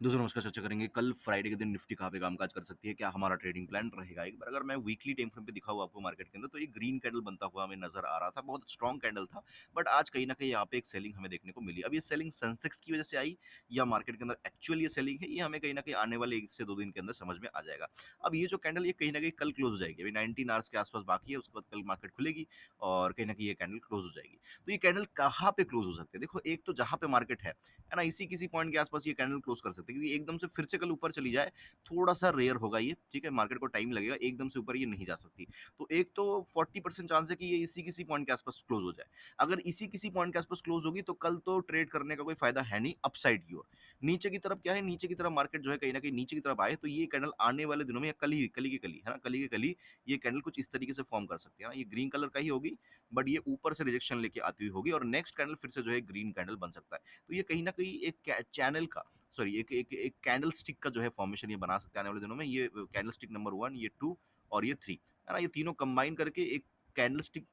दोस्तों नमस्कार, चर्चा करेंगे कल फ्राइडे के दिन निफ्टी कहाँ पे कामकाज कर सकती है, क्या हमारा ट्रेडिंग प्लान रहेगा। एक बार अगर मैं वीकली टाइम फ्रेम पे दिखाऊँ आपको मार्केट के अंदर, तो एक ग्रीन कैंडल बनता हुआ हमें नज़र आ रहा था, बहुत स्ट्रॉन्ग कैंडल था। बट आज कहीं न कहीं यहाँ पे एक सेलिंग हमें देखने को मिली। अब ये सेलिंग सेंसेक्स की वजह से आई या मार्केट के अंदर एक्चुअल ये सेलिंग है, ये हमें कहीं न कहीं आने वाले 1 से 2 दिन के अंदर समझ में आ जाएगा। अब ये जो कैंडल ये कहीं न कहीं कल क्लोज़ हो जाएगी, अभी 19 आवर्स के आस-पास बाकी है, उसके बाद कल मार्केट खुलेगी और कहीं न कहीं ये कैंडल क्लोज़ हो जाएगी। तो ये कैंडल कहाँ पे क्लोज़ हो सकती है? देखो, एक तो जहाँ पे मार्केट है ना? इसी किसी पॉइंट के आसपास ये कैंडल क्लोज कर सकते हैं, क्योंकि एकदम से फिर से कल ऊपर चली जाए, थोड़ा-सा रेयर होगा ये, ठीक है? मार्केट को टाइम लगेगा, एकदम से ऊपर ये नहीं जा सकती। तो एक तो 40% चांस है कि ये इसी किसी पॉइंट के आसपास क्लोज हो जाए। अगर इसी किसी पॉइंट के आसपास क्लोज होगी, तो कल तो ट्रेड करने का कोई फायदा है नहीं अपसाइड की ओर। नीचे की तरफ क्या है? नीचे की तरफ मार्केट जो है कहीं न कहीं नीचे की तरफ आए, तो ये कैंडल आने वाले दिनों में या कल ही के कल ही, है ना? कल ही के कल ही ये कैंडल कुछ इस तरीके से फॉर्म कर सकती है ना? ये ग्रीन कलर का ही होगी, बट ये ऊपर से रिजेक्शन लेके आती हुई होगी और नेक्स्ट कैंडल फिर से जो है ग्रीन कैंडल बन सकता है। तो ये कहीं न कहीं एक चैनल का, सॉरी, एक कैंडल स्टिक का जो है फॉर्मेशन ये बना सकते हैं आने वाले दिनों में। ये कैंडल स्टिक नंबर 1, ये 2 और ये 3, है ना? ये तीनों कंबाइन करके एक कैंडल स्टिक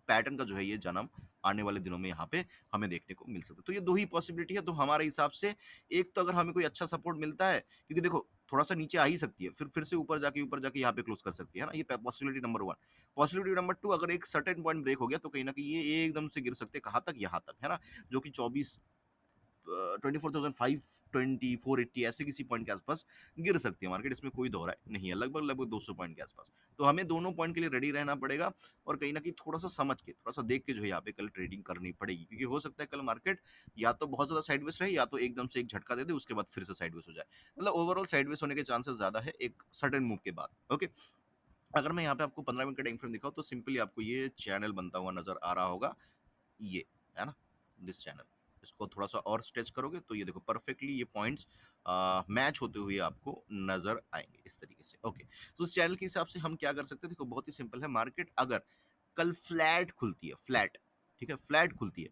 पैटर्न का जो है ये जन्म आने वाले दिनों में यहाँ पे हमें देखने को मिल सकता है। तो ये 2 ही पॉसिबिलिटी है, तो हमारे हिसाब से एक तो अगर हमें कोई अच्छा सपोर्ट मिलता है, क्योंकि देखो थोड़ा-सा नीचे आ ही सकती है, फिर से ऊपर जाके यहाँ पे क्लोज़ कर सकती है ना? ये प पॉसिबिलिटी नंबर 1। पॉसिबिलिटी नंबर 2, अगर एक सर्टेन पॉइंट ब्रेक हो गया, तो कहीं न कहीं ये एकदम से गिर सकते हैं, कहाँ तक? यहाँ तक, है ना? जो कि 24,520, 480 ऐसे किसी पॉइंट के आसपास गिर सकती है मार्केट, इसमें कोई दो राय नहीं है, लगभग 200 पॉइंट के आसपास। तो हमें दोनों पॉइंट के लिए रेडी रहना पड़ेगा और कहीं न कहीं थोड़ा-सा समझ के, थोड़ा-सा देख के जो है यहाँ पे कल ट्रेडिंग करनी पड़ेगी, क्योंकि हो सकता है कल मार्केट या तो बहुत ज़्यादा साइडवेज रहे या तो एकदम से एक झटका दे दे, उसके बाद फिर से साइडवेज हो जाए। मतलब ओवरऑल साइडवेज होने के चांसेस ज़्यादा है एक सडन मूव के बाद। ओके? अगर मैं यहाँ पे आपको 15 मिनट का टाइम फ्रेम दिखाऊँ, तो सिंपली आपको ये चैनल बनता हुआ नज़र आ रहा होगा, ये, है ना? This channel. इसको थोड़ा-सा और स्ट्रेच करोगे तो ये देखो परफेक्टली ये पॉइंट्स मैच होते हुए आपको नज़र आएँगे इस तरीके से। ओके। तो इस चैनल के हिसाब से हम क्या कर सकते हैं? देखो, बहुत ही सिंपल है। मार्केट अगर कल फ्लैट खुलती है, फ्लैट, ठीक है? फ्लैट खुलती है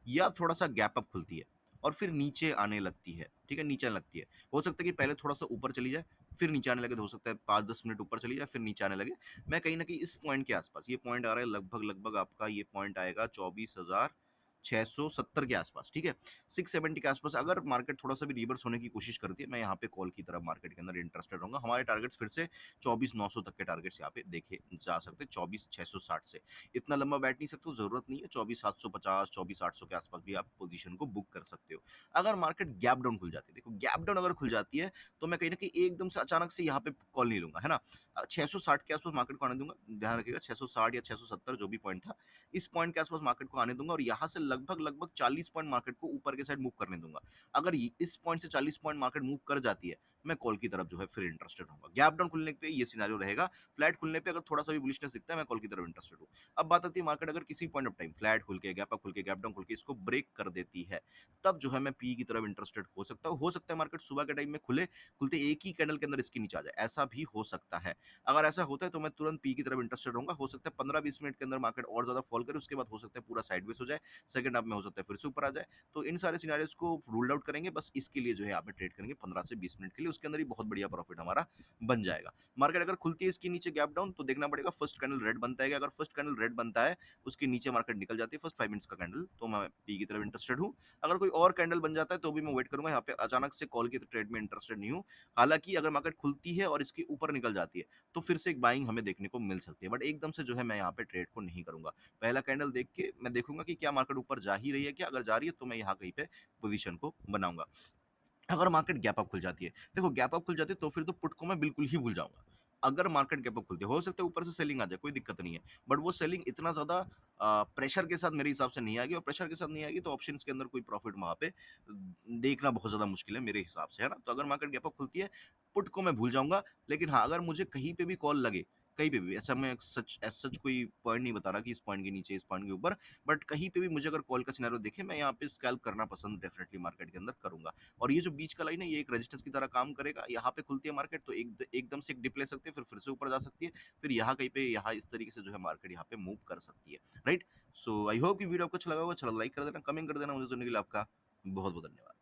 या थोड़ा-सा गैप अप खुलती है और फिर नीचे आने लगती है, ठीक है? नीचे आने लगती है। हो सकता है कि पहले थोड़ा-सा ऊपर चली जाए, फिर नीचे आने लगे, तो हो सकता है 5-10 मिनट ऊपर चली जाए, फिर नीचे आने लगे। मैं कहीं न कहीं इस पॉइंट के आसपास, ये पॉइंट आ रहा है लगभग-लगभग आपका, ये पॉइंट आएगा 24,670 के आसपास, ठीक है? 670 के आसपास अगर मार्केट थोड़ा-सा भी रिवर्स होने की कोशिश करती है, मैं यहाँ पे कॉल की तरफ मार्केट के अंदर इंटरेस्टेड रहूँगा। हमारे टारगेट्स फिर से 24,900 तक के टारगेट्स यहाँ पे देखे जा सकते हैं, 24,660 से। इतना लंबा बैठ नहीं सकते हो, ज़रूरत नहीं है। 24,750, 24,800 के आसपास भी आप पोज़ीशन को बुक कर सकते हो। अगर मार्केट गैप डाउन खुल जाती है, देखो गैप डाउन अगर खुल जाती है, तो मैं कहीं न कहीं एकदम से अचानक से यहाँ पे कॉल नहीं लूँगा, है ना? 660 के आसपास मार्केट को आने दूँगा। ध्यान रखिएगा, 660 या 670 जो भी पॉइंट था, इस पॉइंट के आसपास मार्केट को आने दूँगा और यहाँ से लगभग-लगभग 40 पॉइंट मार्केट को ऊपर के साइड मूव करने दूँगा। अगर इ इस पॉइंट से 40 पॉइंट मार्केट मूव कर जाती है, मैं कॉल की तरफ जो है फिर इंटरेस्टेड रहूँगा। गैप डाउन खुलने पे ये सिनेरियो रहेगा, फ्लैट खुलने पे अगर थोड़ा-सा भी बुलिशनेस दिखता है, मैं कॉल की तरफ इंटरेस्टेड हूँ। अब बात आती है, मार्केट अगर किसी पॉइंट ऑफ टाइम फ्लैट खुल के, गैप अप खुल के, गैप डाउन खुल के इसको ब्रेक कर देती है, तब जो है मैं पी की तरफ इंटरेस्टेड हो सकता हूँ। हो सकता है मार्केट सुबह के टाइम में खुले, खुलते एक ही कैंडल के अंदर इसके नीचे आ जाए, ऐसा भी हो सकता है। अगर ऐसा होता है तो मैं तुरंत पी की तरफ इंटरेस्टेड रहूँगा। हो सकता है 15-20 मिनट के अंदर मार्केट और ज़्यादा फॉल करे, उसके बाद हो सकता है पूरा साइडवेज हो जाए, सेकंड हाफ में हो सकता है फिर से ऊपर आ जाए। तो इन सारे सिनेरियोज़ को रूल्ड आउट करेंगे, बस इसके लिए जो है यहाँ पे ट्रेड करेंगे 15 से 20 मिनट के लिए, उसके अंदर ही बहुत बढ़िया प्रॉफिट हमारा बन जाएगा। मार्केट अगर खुलती है इसके नीचे गैप डाउन, तो देखना पड़ेगा फर्स्ट कैंडल रेड बनता है क्या? अगर फर्स्ट कैंडल रेड बनता है, उसके नीचे मार्केट निकल जाती है फर्स्ट 5 मिनट्स का कैंडल, तो मैं पी की तरफ इंटरेस्टेड हूँ। अगर कोई और कैंडल बन जाता है तो भी मैं वेट करूँगा, यहाँ पे अचानक से कॉल की ट्रेड में इंटरेस्टेड नहीं हूँ। हालाँकि अगर मार्केट खुलती है और इसके ऊपर निकल जाती है, तो फिर से एक बाइंग हमें देखने को मिल सकती है, बट एकदम से जो है मैं यहाँ पे ट्रेड को नहीं करूँगा। पहला कैंडल देख के मैं देखूँगा कि क्या मार्केट ऊपर जा ही रही है क्या? अगर जा रही है तो मैं यहाँ कहीं पे पोज़ीशन को बनाऊँगा। अगर मार्केट गैप अप खुल जाती है, देखो गैप अप खुल जाती है तो फिर तो पुट को मैं बिल्कुल ही भूल जाऊँगा। अगर मार्केट गैप अप खुलती है, हो सकता है ऊपर से सेलिंग आ जाए, कोई दिक्कत नहीं है। बट वो सेलिंग इतना ज़्यादा प्रेशर के साथ मेरे हिसाब से नहीं आएगी, और प्रेशर के साथ नहीं आएगी तो ऑप्शंस के अंदर कोई प्रॉफिट वहाँ पे देखना बहुत ज़्यादा मुश्किल है मेरे हिसाब से, है ना? तो अगर मार्केट गैप अप खुलती है, पुट को मैं भूल जाऊँगा। लेकिन हाँ, अगर मुझे कहीं पे भी कॉल लगे, कहीं पे भी, ऐसा मैं सच एज़ सच कोई पॉइंट नहीं बता रहा कि इस पॉइंट के नीचे, इस पॉइंट के ऊपर, बट कहीं पे भी मुझे अगर कॉल का सिनेरियो दिखे, मैं यहाँ पे स्कैल्प करना पसंद डेफिनिटली मार्केट के अंदर करूँगा। और ये जो बीच का लाइन है, ये एक रेजिस्टेंस की तरह काम करेगा। यहाँ पे खुलती है मार्केट तो एकदम से एक डिप ले सकती है, फिर से ऊपर जा सकती है, फिर यहाँ कहीं पे, यहाँ इस तरीके से जो है मार्केट यहाँ पे मूव कर सकती है, राइट? सो आई होप कि वीडियो आपको अच्छा लगा होगा। अच्छा लगा लाइक कर देना, कमेंट कर देना। मुझे सुनने के लिए आपका बहुत बहुत धन्यवाद।